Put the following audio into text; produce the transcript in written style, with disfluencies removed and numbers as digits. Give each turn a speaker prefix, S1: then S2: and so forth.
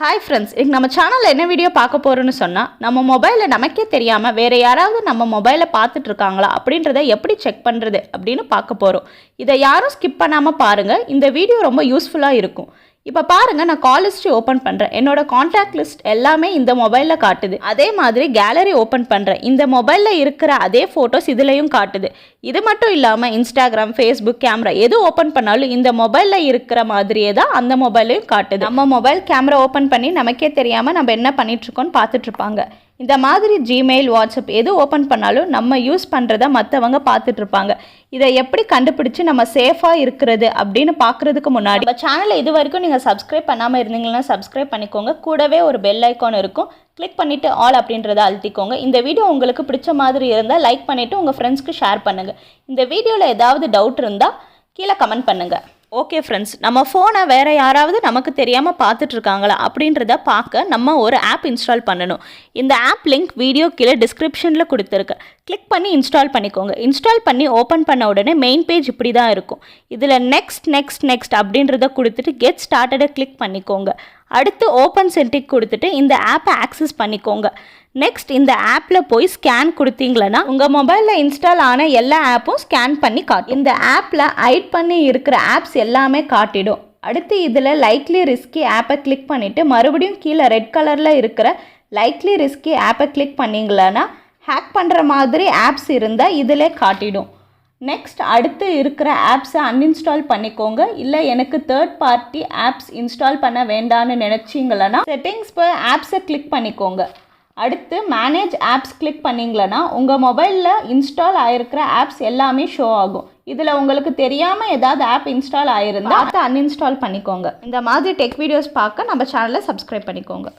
S1: Hi friends, இன்றைக்கி நம்ம சேனலில் என்ன வீடியோ பார்க்க போகிறோன்னு சொன்னால், நம்ம மொபைலில் நமக்கே தெரியாமல் வேறு யாராவது நம்ம மொபைலை பார்த்துட்டு இருக்காங்களா அப்படின்றத எப்படி செக் பண்ணுறது அப்படின்னு பார்க்க போகிறோம். இதை யாரும் ஸ்கிப் பண்ணாமல் பாருங்கள். இந்த வீடியோ ரொம்ப யூஸ்ஃபுல்லாக இருக்கும். இப்போ பாருங்கள், நான் கால் ஹிஸ்ட்ரி ஓப்பன் பண்ணுறேன். என்னோட காண்டாக்ட் லிஸ்ட் எல்லாமே இந்த மொபைலில் காட்டுது. அதே மாதிரி கேலரி ஓப்பன் பண்ணுறேன். இந்த மொபைலில் இருக்கிற அதே ஃபோட்டோஸ் இதுலேயும் காட்டுது. இது மட்டும் இல்லாமல் இன்ஸ்டாகிராம், ஃபேஸ்புக், கேமரா எது ஓப்பன் பண்ணாலும் இந்த மொபைலில் இருக்கிற மாதிரியே தான் அந்த மொபைலையும் காட்டுது. நம்ம மொபைல் கேமரா ஓப்பன் பண்ணி நமக்கே தெரியாமல் நம்ம என்ன பண்ணிகிட்ருக்கோன்னு பார்த்துட்ருப்பாங்க. இந்த மாதிரி ஜிமெயில், வாட்ஸ்அப் எது ஓப்பன் பண்ணாலும் நம்ம யூஸ் பண்ணுறத மற்றவங்க பார்த்துட்ருப்பாங்க. இதை எப்படி கண்டுபிடிச்சி நம்ம சேஃபாக இருக்கிறது அப்படின்னு பார்க்குறதுக்கு முன்னாடி நம்ம சேனலை இது வரைக்கும் நீங்கள் சப்ஸ்கிரைப் பண்ணாமல் இருந்தீங்கன்னா சப்ஸ்கிரைப் பண்ணிக்கோங்க. கூடவே ஒரு பெல் ஐக்கான் இருக்கும், கிளிக் பண்ணிவிட்டு ஆல் அப்படின்றத அழுத்திக்கோங்க. இந்த வீடியோ உங்களுக்கு பிடிச்ச மாதிரி இருந்தால் லைக் பண்ணிவிட்டு உங்கள் ஃப்ரெண்ட்ஸ்க்கு ஷேர் பண்ணுங்கள். இந்த வீடியோவில் ஏதாவது டவுட் இருந்தால் கீழே கமெண்ட் பண்ணுங்கள். ஓகே ஃப்ரெண்ட்ஸ், நம்ம ஃபோனை வேறு யாராவது நமக்கு தெரியாமல் பார்த்துட்ருக்காங்களா அப்படின்றத பார்க்க நம்ம ஒரு ஆப் இன்ஸ்டால் பண்ணணும். இந்த ஆப் லிங்க் வீடியோ கீழே டிஸ்கிரிப்ஷனில் கொடுத்துருக்கு. கிளிக் பண்ணி இன்ஸ்டால் பண்ணிக்கோங்க. இன்ஸ்டால் பண்ணி ஓப்பன் பண்ண உடனே மெயின் பேஜ் இப்படி தான் இருக்கும். இதில் நெக்ஸ்ட் அப்படின்றத கொடுத்துட்டு கெட் ஸ்டார்டடை கிளிக் பண்ணிக்கோங்க. அடுத்து ஓப்பன் சென்டிக் கொடுத்துட்டு இந்த ஆப்பை ஆக்சஸ் பண்ணிக்கோங்க. நெக்ஸ்ட் இந்த ஆப்பில் போய் ஸ்கேன் கொடுத்தீங்களன்னா உங்கள் மொபைலில் இன்ஸ்டால் ஆன எல்லா ஆப்பும் ஸ்கேன் பண்ணி காட்டும். இந்த ஆப்பில் ஹைட் பண்ணி இருக்கிற ஆப்ஸ் எல்லாமே காட்டிடும். அடுத்து இதில் லைக்லி ரிஸ்கி ஆப்பை கிளிக் பண்ணிவிட்டு மறுபடியும் கீழே ரெட் கலரில் இருக்கிற லைக்லி ரிஸ்கி ஆப்பை கிளிக் பண்ணிங்களன்னா ஹேக் பண்ணுற மாதிரி ஆப்ஸ் இருந்தால் இதில் காட்டிடும். நெக்ஸ்ட் அடுத்து இருக்கிற ஆப்ஸை அன்இன்ஸ்டால் பண்ணிக்கோங்க. இல்லை எனக்கு தேர்ட் பார்ட்டி ஆப்ஸ் இன்ஸ்டால் பண்ண வேண்டான்னு நினச்சிங்களன்னா செட்டிங்ஸ் போய் ஆப்ஸை கிளிக் பண்ணிக்கோங்க. அடுத்து மேனேஜ் ஆப்ஸ் கிளிக் பண்ணிங்களன்னா உங்கள் மொபைலில் இன்ஸ்டால் ஆகிருக்கிற ஆப்ஸ் எல்லாமே ஷோ ஆகும். இதில் உங்களுக்கு தெரியாமல் ஏதாவது ஆப் இன்ஸ்டால் ஆகிருந்தால் அதை அன்இன்ஸ்டால் பண்ணிக்கோங்க. இந்த மாதிரி டெக் வீடியோஸ் பார்க்க நம்ம சேனலை சப்ஸ்கிரைப் பண்ணிக்கோங்க.